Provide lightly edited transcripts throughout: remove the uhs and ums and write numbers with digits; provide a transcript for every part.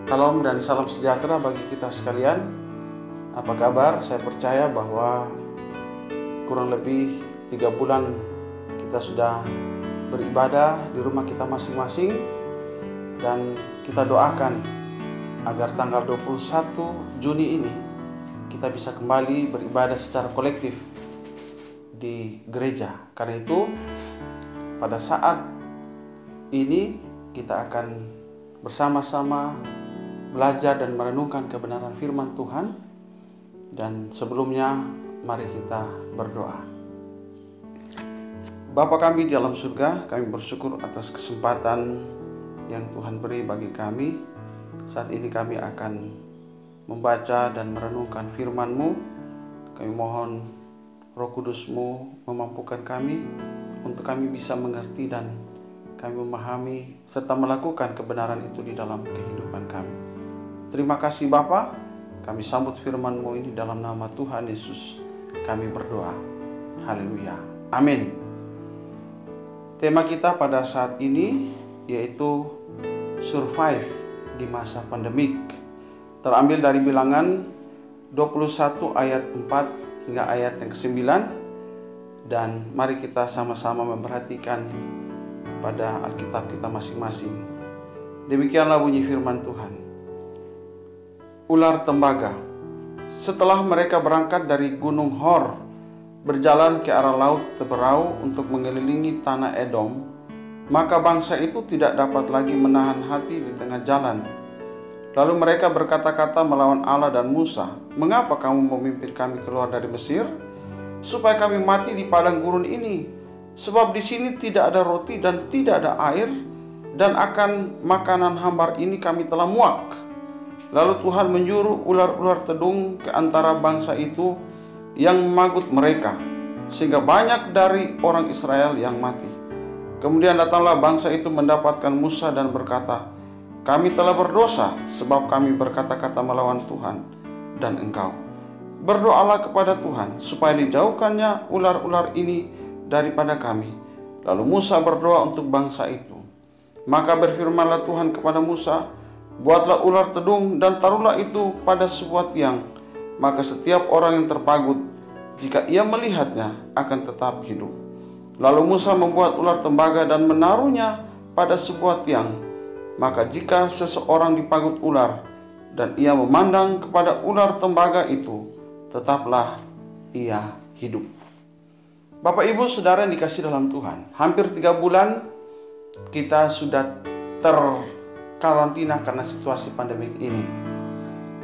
Salam dan salam sejahtera bagi kita sekalian. Apa kabar? Saya percaya bahwa kurang lebih 3 bulan kita sudah beribadah di rumah kita masing-masing, dan kita doakan agar tanggal 21 Juni ini kita bisa kembali beribadah secara kolektif di gereja. Karena itu pada saat ini kita akan bersama-sama belajar dan merenungkan kebenaran firman Tuhan. Dan sebelumnya mari kita berdoa. Bapa kami di dalam surga, kami bersyukur atas kesempatan yang Tuhan beri bagi kami. Saat ini kami akan membaca dan merenungkan firman-Mu. Kami mohon Roh Kudus-Mu memampukan kami untuk kami bisa mengerti dan kami memahami serta melakukan kebenaran itu di dalam kehidupan kami. Terima kasih Bapa, kami sambut firman-Mu ini dalam nama Tuhan Yesus. Kami berdoa. Haleluya. Amin. Tema kita pada saat ini yaitu survive di masa pandemik. Terambil dari Bilangan 21 ayat 4 hingga ayat yang ke-9. Dan mari kita sama-sama memperhatikan pada Alkitab kita masing-masing. Demikianlah bunyi firman Tuhan. Ular tembaga. Setelah mereka berangkat dari Gunung Hor, berjalan ke arah Laut Teberau untuk mengelilingi tanah Edom, maka bangsa itu tidak dapat lagi menahan hati di tengah jalan. Lalu mereka berkata-kata melawan Allah dan Musa, "Mengapa kamu memimpin kami keluar dari Mesir? Supaya kami mati di padang gurun ini. Sebab di sini tidak ada roti dan tidak ada air, dan akan makanan hambar ini kami telah muak." Lalu Tuhan menyuruh ular-ular tedung ke antara bangsa itu yang memagut mereka, sehingga banyak dari orang Israel yang mati. Kemudian datanglah bangsa itu mendapatkan Musa dan berkata, "Kami telah berdosa sebab kami berkata-kata melawan Tuhan dan engkau. Berdoalah kepada Tuhan supaya dijauhkannya ular-ular ini daripada kami." Lalu Musa berdoa untuk bangsa itu. Maka berfirmanlah Tuhan kepada Musa, "Buatlah ular tedung dan taruhlah itu pada sebuah tiang. Maka setiap orang yang terpagut, jika ia melihatnya, akan tetap hidup." Lalu Musa membuat ular tembaga dan menaruhnya pada sebuah tiang. Maka jika seseorang dipagut ular dan ia memandang kepada ular tembaga itu, tetaplah ia hidup. Bapak Ibu Saudara yang dikasihi dalam Tuhan, hampir 3 bulan kita sudah terkarantina karena situasi pandemik ini.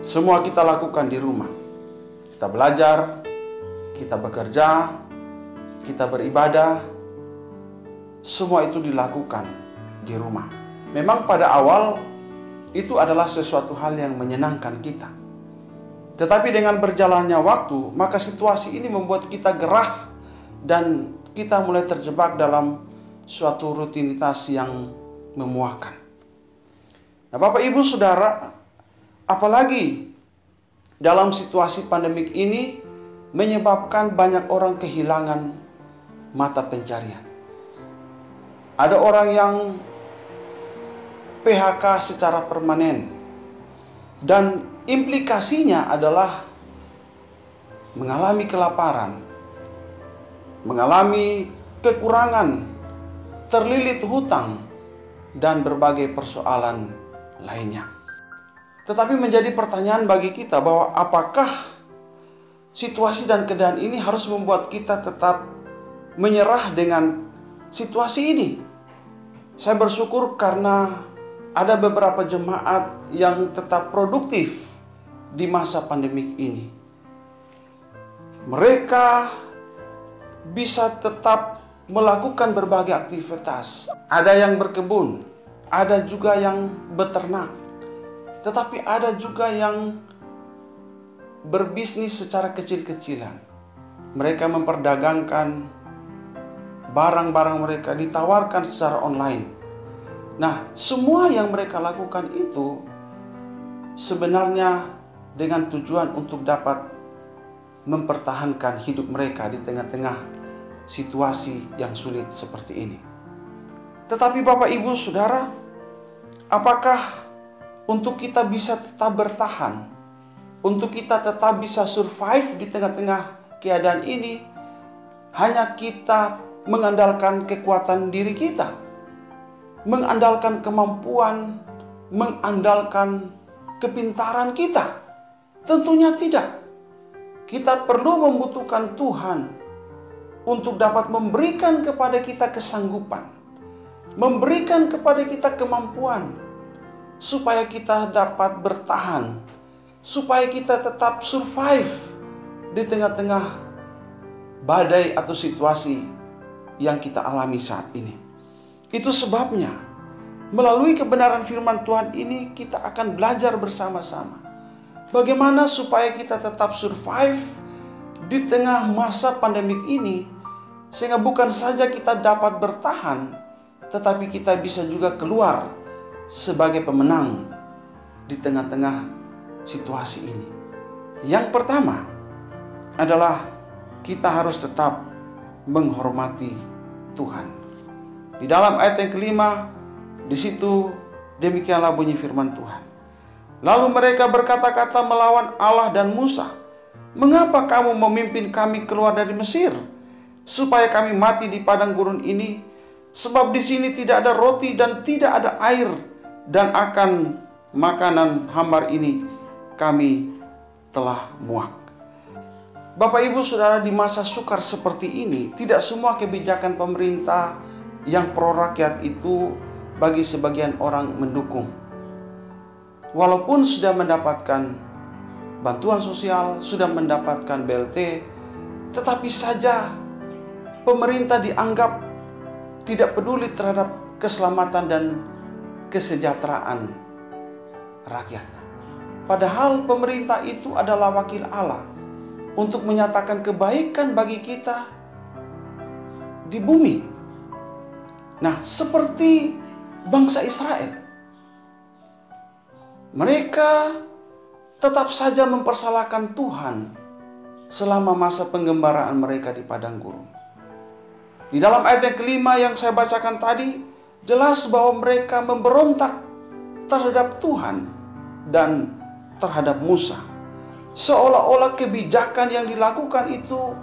Semua kita lakukan di rumah. Kita belajar, kita bekerja, kita beribadah. Semua itu dilakukan di rumah. Memang pada awal itu adalah sesuatu hal yang menyenangkan kita. Tetapi dengan berjalannya waktu, maka situasi ini membuat kita gerah dan kita mulai terjebak dalam suatu rutinitas yang memuakkan. Nah, Bapak Ibu Saudara, apalagi dalam situasi pandemik ini menyebabkan banyak orang kehilangan mata pencarian. Ada orang yang PHK secara permanen, dan implikasinya adalah mengalami kelaparan, mengalami kekurangan, terlilit hutang, dan berbagai persoalan lainnya. Tetapi menjadi pertanyaan bagi kita bahwa apakah situasi dan keadaan ini harus membuat kita tetap menyerah dengan situasi ini? Saya bersyukur karena ada beberapa jemaat yang tetap produktif di masa pandemik ini. Mereka bisa tetap melakukan berbagai aktivitas. Ada yang berkebun, ada juga yang beternak, tetapi ada juga yang berbisnis secara kecil-kecilan. Mereka memperdagangkan barang-barang mereka, ditawarkan secara online. Nah, semua yang mereka lakukan itu sebenarnya dengan tujuan untuk dapat mempertahankan hidup mereka di tengah-tengah situasi yang sulit seperti ini. Tetapi Bapak Ibu Saudara, apakah untuk kita bisa tetap bertahan, untuk kita tetap bisa survive di tengah-tengah keadaan ini, hanya kita mengandalkan kekuatan diri kita, mengandalkan kemampuan, mengandalkan kepintaran kita? Tentunya tidak. Kita perlu membutuhkan Tuhan untuk dapat memberikan kepada kita kesanggupan, memberikan kepada kita kemampuan, supaya kita dapat bertahan, supaya kita tetap survive di tengah-tengah badai atau situasi yang kita alami saat ini. Itu sebabnya melalui kebenaran firman Tuhan ini kita akan belajar bersama-sama bagaimana supaya kita tetap survive di tengah masa pandemik ini, sehingga bukan saja kita dapat bertahan, tetapi kita bisa juga keluar sebagai pemenang di tengah-tengah situasi ini. Yang pertama adalah kita harus tetap menghormati Tuhan. Di dalam ayat yang kelima, di situ demikianlah bunyi firman Tuhan. Lalu mereka berkata-kata melawan Allah dan Musa, "Mengapa kamu memimpin kami keluar dari Mesir, supaya kami mati di padang gurun ini? Sebab di sini tidak ada roti dan tidak ada air, dan akan makanan hambar ini kami telah muak." Bapak Ibu Saudara, di masa sukar seperti ini, tidak semua kebijakan pemerintah yang pro rakyat itu bagi sebagian orang mendukung. Walaupun sudah mendapatkan bantuan sosial, sudah mendapatkan BLT, tetapi saja pemerintah dianggap tidak peduli terhadap keselamatan dan kesejahteraan rakyat. Padahal pemerintah itu adalah wakil Allah untuk menyatakan kebaikan bagi kita di bumi. Nah, seperti bangsa Israel, mereka tetap saja mempersalahkan Tuhan selama masa penggembaraan mereka di padang gurun. Di dalam ayat yang kelima yang saya bacakan tadi, jelas bahwa mereka memberontak terhadap Tuhan dan terhadap Musa. Seolah-olah kebijakan yang dilakukan itu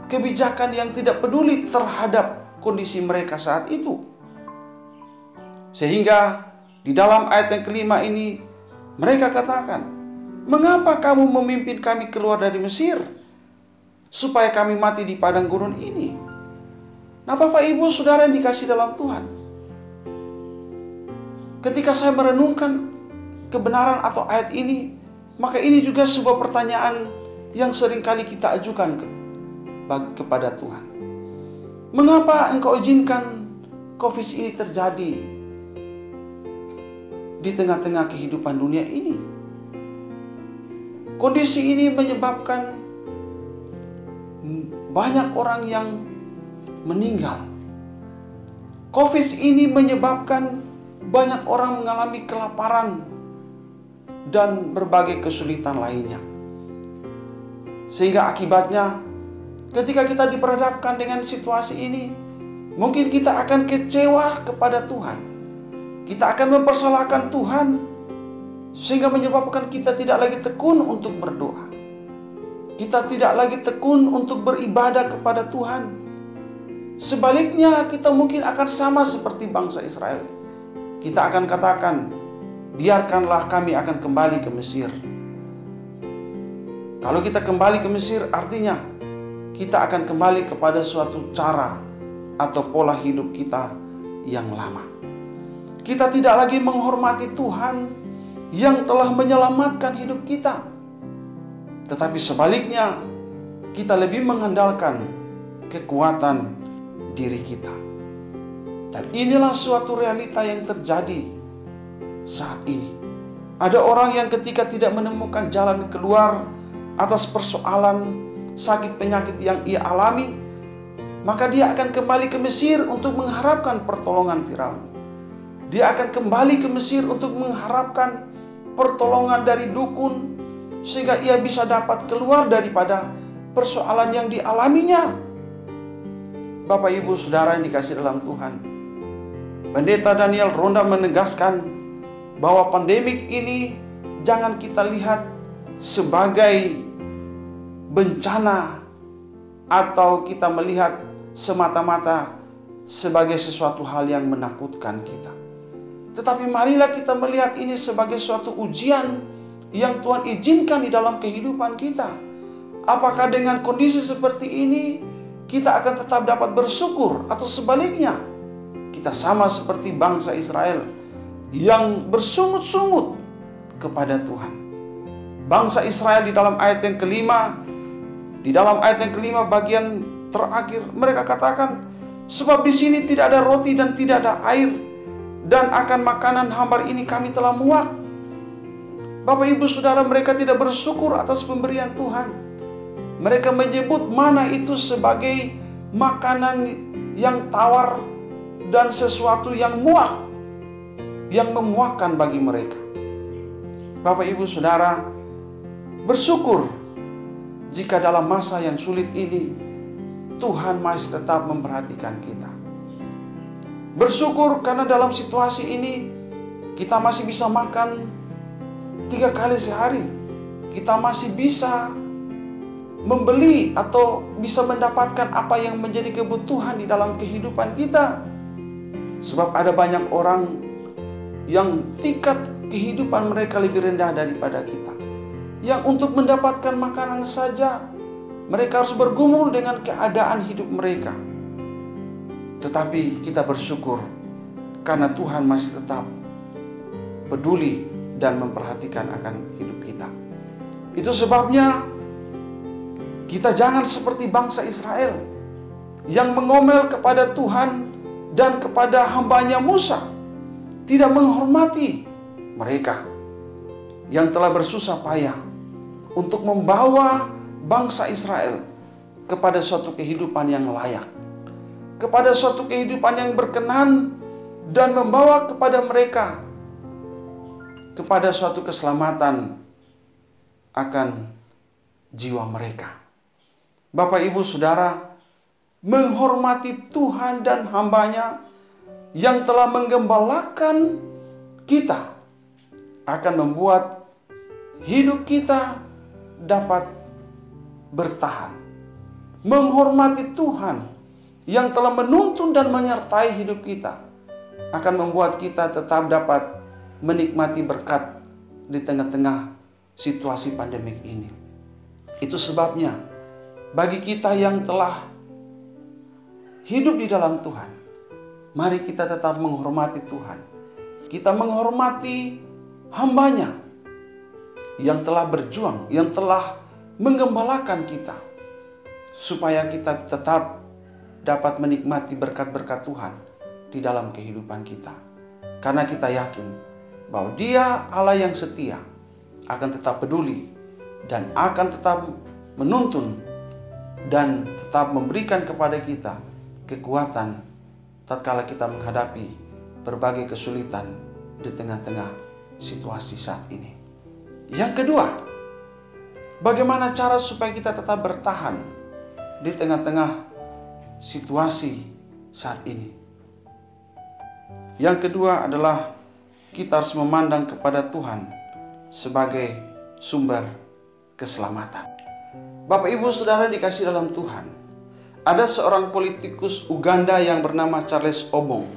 kebijakan yang tidak peduli terhadap kondisi mereka saat itu. Sehingga di dalam ayat yang kelima ini mereka katakan, "Mengapa kamu memimpin kami keluar dari Mesir, supaya kami mati di padang gurun ini?" Nah, Bapak Ibu Saudara yang dikasihi dalam Tuhan, ketika saya merenungkan kebenaran atau ayat ini, maka ini juga sebuah pertanyaan yang seringkali kita ajukan kepada Tuhan. Mengapa Engkau izinkan COVID ini terjadi di tengah-tengah kehidupan dunia ini? Kondisi ini menyebabkan banyak orang yang meninggal. COVID ini menyebabkan banyak orang mengalami kelaparan dan berbagai kesulitan lainnya. Sehingga akibatnya ketika kita diperhadapkan dengan situasi ini, mungkin kita akan kecewa kepada Tuhan. Kita akan mempersalahkan Tuhan, sehingga menyebabkan kita tidak lagi tekun untuk berdoa. Kita tidak lagi tekun untuk beribadah kepada Tuhan. Sebaliknya, kita mungkin akan sama seperti bangsa Israel. Kita akan katakan, "Biarkanlah kami akan kembali ke Mesir." Kalau kita kembali ke Mesir, artinya kita akan kembali kepada suatu cara atau pola hidup kita yang lama. Kita tidak lagi menghormati Tuhan yang telah menyelamatkan hidup kita. Tetapi sebaliknya, kita lebih mengandalkan kekuatan diri kita. Dan inilah suatu realita yang terjadi saat ini. Ada orang yang ketika tidak menemukan jalan keluar atas persoalan sakit penyakit yang ia alami, maka dia akan kembali ke Mesir untuk mengharapkan pertolongan Firaun. Dia akan kembali ke Mesir untuk mengharapkan pertolongan dari dukun, sehingga ia bisa dapat keluar daripada persoalan yang dialaminya. Bapak, Ibu, Saudara yang dikasihi dalam Tuhan, Pendeta Daniel Ronda menegaskan bahwa pandemik ini jangan kita lihat sebagai bencana atau kita melihat semata-mata sebagai sesuatu hal yang menakutkan kita. Tetapi marilah kita melihat ini sebagai suatu ujian yang Tuhan izinkan di dalam kehidupan kita. Apakah dengan kondisi seperti ini kita akan tetap dapat bersyukur, atau sebaliknya kita sama seperti bangsa Israel yang bersungut-sungut kepada Tuhan. Bangsa Israel di dalam ayat yang kelima, bagian terakhir, mereka katakan, sebab di sini tidak ada roti dan tidak ada air, dan akan makanan hambar ini kami telah muak. Bapak, Ibu, Saudara, mereka tidak bersyukur atas pemberian Tuhan. Mereka menyebut mana itu sebagai makanan yang tawar dan sesuatu yang muak, yang memuakkan bagi mereka. Bapak, Ibu, Saudara, bersyukur jika dalam masa yang sulit ini Tuhan masih tetap memperhatikan kita. Bersyukur karena dalam situasi ini kita masih bisa makan 3 kali sehari. Kita masih bisa membeli atau bisa mendapatkan apa yang menjadi kebutuhan di dalam kehidupan kita. Sebab ada banyak orang yang tingkat kehidupan mereka lebih rendah daripada kita, yang untuk mendapatkan makanan saja mereka harus bergumul dengan keadaan hidup mereka. Tetapi kita bersyukur karena Tuhan masih tetap peduli dan memperhatikan akan hidup kita. Itu sebabnya kita jangan seperti bangsa Israel yang mengomel kepada Tuhan dan kepada hambanya Musa, tidak menghormati mereka yang telah bersusah payah untuk membawa bangsa Israel kepada suatu kehidupan yang layak, kepada suatu kehidupan yang berkenan, dan membawa kepada mereka kepada suatu keselamatan akan jiwa mereka. Bapak, Ibu, Saudara, menghormati Tuhan dan hambanya yang telah menggembalakan kita akan membuat hidup kita dapat bertahan. Menghormati Tuhan yang telah menuntun dan menyertai hidup kita akan membuat kita tetap dapat menikmati berkat di tengah-tengah situasi pandemik ini. Itu sebabnya bagi kita yang telah hidup di dalam Tuhan, mari kita tetap menghormati Tuhan. Kita menghormati hambanya yang telah berjuang, yang telah menggembalakan kita, supaya kita tetap dapat menikmati berkat-berkat Tuhan di dalam kehidupan kita. Karena kita yakin bahwa Dia Allah yang setia, akan tetap peduli dan akan tetap menuntun dan tetap memberikan kepada kita kekuatan tatkala kita menghadapi berbagai kesulitan di tengah-tengah situasi saat ini. Yang kedua, bagaimana cara supaya kita tetap bertahan di tengah-tengah situasi saat ini? Yang kedua adalah kita harus memandang kepada Tuhan sebagai sumber keselamatan. Bapak, Ibu, Saudara dikasihi dalam Tuhan, ada seorang politikus Uganda yang bernama Charles Obong.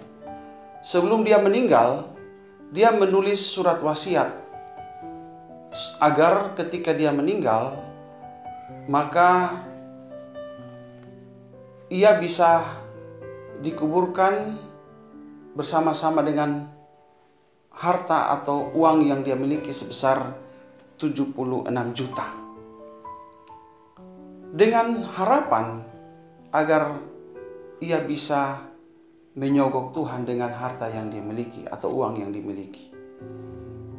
Sebelum dia meninggal, dia menulis surat wasiat agar ketika dia meninggal, maka ia bisa dikuburkan bersama-sama dengan harta atau uang yang dia miliki sebesar 76 juta. Dengan harapan agar ia bisa menyogok Tuhan dengan harta yang dimiliki atau uang yang dimiliki.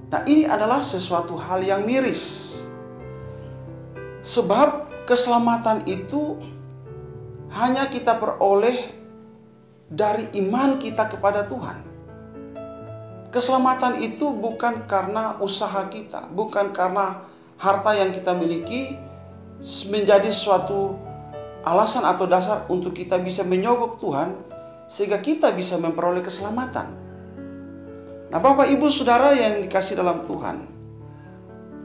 Nah, ini adalah sesuatu hal yang miris. Sebab keselamatan itu hanya kita peroleh dari iman kita kepada Tuhan. Keselamatan itu bukan karena usaha kita, bukan karena harta yang kita miliki menjadi suatu alasan atau dasar untuk kita bisa menyogok Tuhan, sehingga kita bisa memperoleh keselamatan. Nah, Bapak Ibu Saudara yang dikasih dalam Tuhan,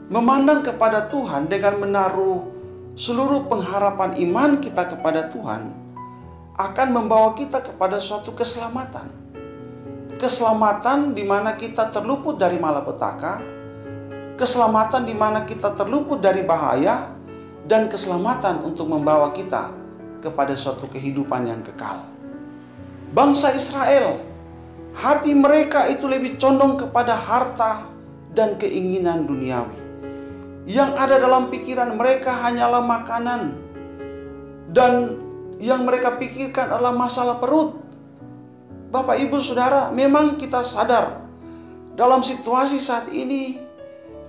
memandang kepada Tuhan dengan menaruh seluruh pengharapan iman kita kepada Tuhan akan membawa kita kepada suatu keselamatan. Keselamatan di mana kita terluput dari malapetaka, keselamatan di mana kita terluput dari bahaya, dan keselamatan untuk membawa kita kepada suatu kehidupan yang kekal. Bangsa Israel, hati mereka itu lebih condong kepada harta dan keinginan duniawi. Yang ada dalam pikiran mereka hanyalah makanan, dan yang mereka pikirkan adalah masalah perut. Bapak Ibu Saudara, memang kita sadar dalam situasi saat ini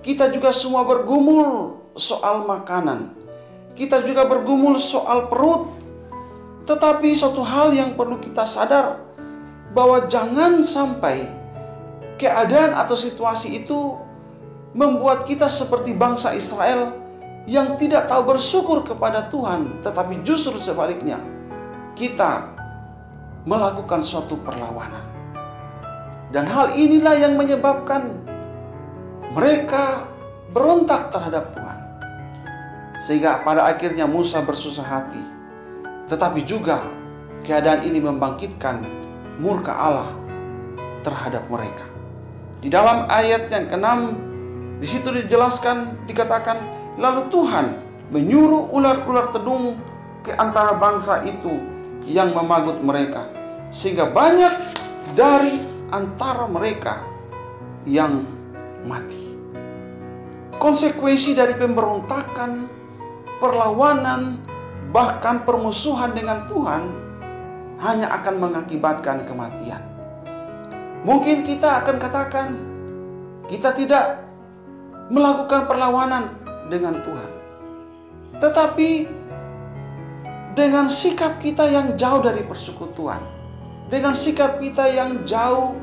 kita juga semua bergumul soal makanan. Kita juga bergumul soal perut. Tetapi suatu hal yang perlu kita sadar, bahwa jangan sampai keadaan atau situasi itu membuat kita seperti bangsa Israel yang tidak tahu bersyukur kepada Tuhan, tetapi justru sebaliknya kita melakukan suatu perlawanan. Dan hal inilah yang menyebabkan mereka berontak terhadap Tuhan, sehingga pada akhirnya Musa bersusah hati. Tetapi juga keadaan ini membangkitkan murka Allah terhadap mereka. Di dalam ayat yang ke-6, di situ dijelaskan, dikatakan, lalu Tuhan menyuruh ular-ular tedung ke antara bangsa itu yang memagut mereka, sehingga banyak dari antara mereka yang mati. Konsekuensi dari pemberontakan, perlawanan, bahkan permusuhan dengan Tuhan hanya akan mengakibatkan kematian. Mungkin kita akan katakan, kita tidak melakukan perlawanan dengan Tuhan, tetapi dengan sikap kita yang jauh dari persekutuan, dengan sikap kita yang jauh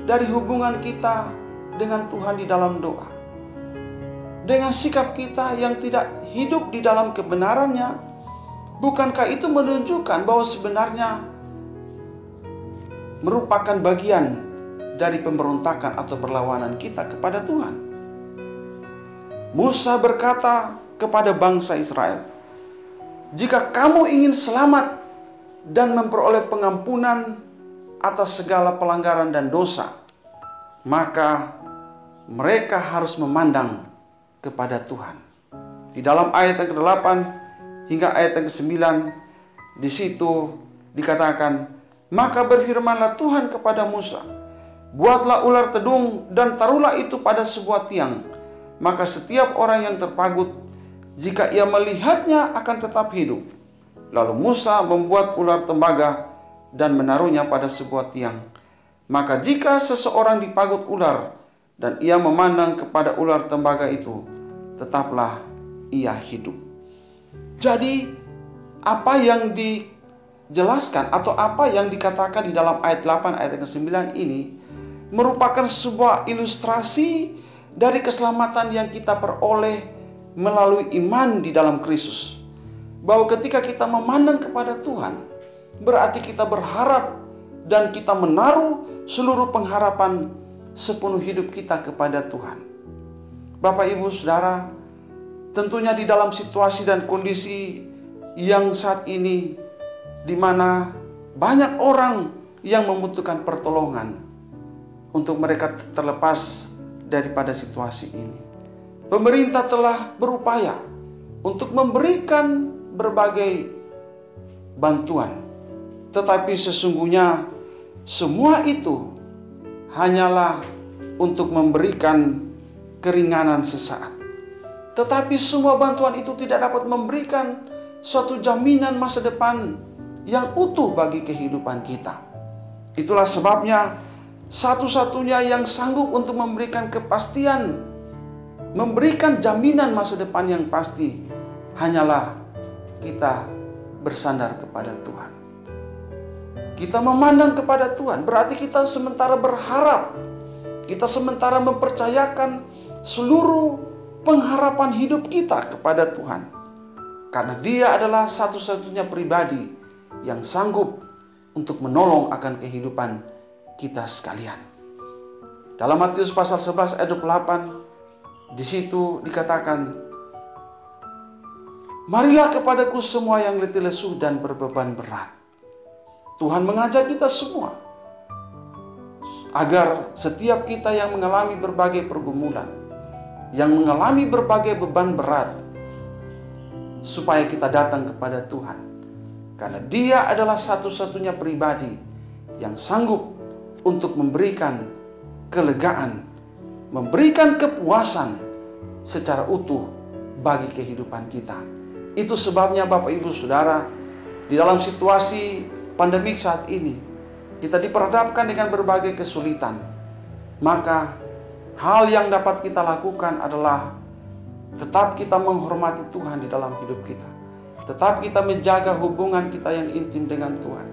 dari hubungan kita dengan Tuhan di dalam doa, dengan sikap kita yang tidak hidup di dalam kebenarannya, bukankah itu menunjukkan bahwa sebenarnya merupakan bagian dari pemberontakan atau perlawanan kita kepada Tuhan? Musa berkata kepada bangsa Israel, jika kamu ingin selamat dan memperoleh pengampunan atas segala pelanggaran dan dosa, maka mereka harus memandang kepada Tuhan. Di dalam ayat yang ke-8 hingga ayat yang ke-9, di situ dikatakan, maka berfirmanlah Tuhan kepada Musa, buatlah ular tedung dan taruhlah itu pada sebuah tiang, maka setiap orang yang terpagut, jika ia melihatnya akan tetap hidup. Lalu Musa membuat ular tembaga dan menaruhnya pada sebuah tiang. Maka jika seseorang dipagut ular dan ia memandang kepada ular tembaga itu, tetaplah ia hidup. Jadi apa yang dijelaskan atau apa yang dikatakan di dalam ayat 8 ayat ke-9 ini merupakan sebuah ilustrasi dari keselamatan yang kita peroleh melalui iman di dalam Kristus. Bahwa ketika kita memandang kepada Tuhan, berarti kita berharap dan kita menaruh seluruh pengharapan sepenuh hidup kita kepada Tuhan. Bapak Ibu Saudara, tentunya di dalam situasi dan kondisi yang saat ini, di mana banyak orang yang membutuhkan pertolongan untuk mereka terlepas daripada situasi ini, pemerintah telah berupaya untuk memberikan berbagai bantuan. Tetapi sesungguhnya semua itu hanyalah untuk memberikan keringanan sesaat. Tetapi semua bantuan itu tidak dapat memberikan suatu jaminan masa depan yang utuh bagi kehidupan kita. Itulah sebabnya satu-satunya yang sanggup untuk memberikan kepastian, memberikan jaminan masa depan yang pasti, hanyalah kita bersandar kepada Tuhan. Kita memandang kepada Tuhan, berarti kita sementara berharap, kita sementara mempercayakan seluruh pengharapan hidup kita kepada Tuhan. Karena Dia adalah satu-satunya pribadi yang sanggup untuk menolong akan kehidupan kita sekalian. Dalam Matius pasal 11 ayat 28, di situ dikatakan, "Marilah kepadaku semua yang letih lesu dan berbeban berat." Tuhan mengajak kita semua agar setiap kita yang mengalami berbagai pergumulan, yang mengalami berbagai beban berat, supaya kita datang kepada Tuhan. Karena Dia adalah satu-satunya pribadi yang sanggup untuk memberikan kelegaan, memberikan kepuasan secara utuh bagi kehidupan kita. Itu sebabnya Bapak Ibu Saudara, di dalam situasi pandemik saat ini, kita diperhadapkan dengan berbagai kesulitan. Maka hal yang dapat kita lakukan adalah tetap kita menghormati Tuhan di dalam hidup kita. Tetap kita menjaga hubungan kita yang intim dengan Tuhan.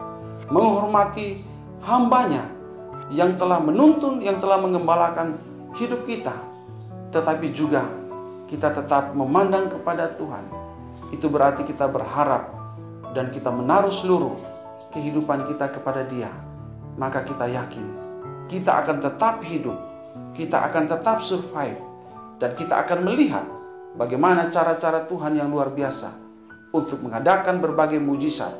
Menghormati hamba-Nya yang telah menuntun, yang telah mengembalakan hidup kita. Tetapi juga kita tetap memandang kepada Tuhan. Itu berarti kita berharap dan kita menaruh seluruh kehidupan kita kepada Dia. Maka kita yakin kita akan tetap hidup, kita akan tetap survive, dan kita akan melihat bagaimana cara-cara Tuhan yang luar biasa untuk mengadakan berbagai mujizat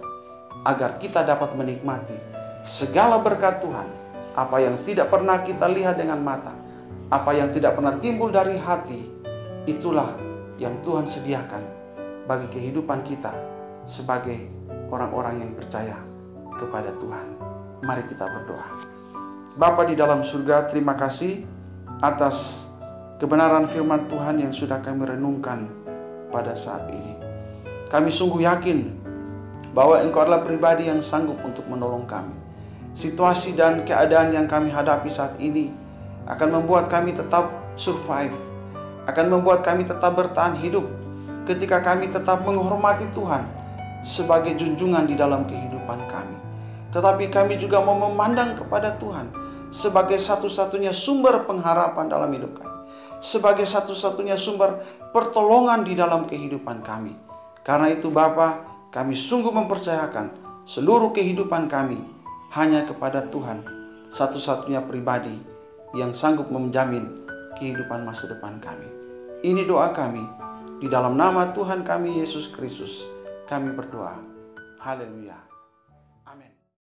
agar kita dapat menikmati segala berkat Tuhan. Apa yang tidak pernah kita lihat dengan mata, apa yang tidak pernah timbul dari hati, itulah yang Tuhan sediakan bagi kehidupan kita sebagai orang-orang yang percaya kepada Tuhan. Mari kita berdoa. Bapa di dalam surga, terima kasih atas kebenaran firman Tuhan yang sudah kami renungkan pada saat ini. Kami sungguh yakin bahwa Engkau adalah pribadi yang sanggup untuk menolong kami. Situasi dan keadaan yang kami hadapi saat ini akan membuat kami tetap survive, akan membuat kami tetap bertahan hidup ketika kami tetap menghormati Tuhan sebagai junjungan di dalam kehidupan kami. Tetapi kami juga mau memandang kepada Tuhan sebagai satu-satunya sumber pengharapan dalam hidup kami, sebagai satu-satunya sumber pertolongan di dalam kehidupan kami. Karena itu Bapa, kami sungguh mempercayakan seluruh kehidupan kami hanya kepada Tuhan, satu-satunya pribadi yang sanggup menjamin kehidupan masa depan kami. Ini doa kami, di dalam nama Tuhan kami Yesus Kristus kami berdoa. Haleluya.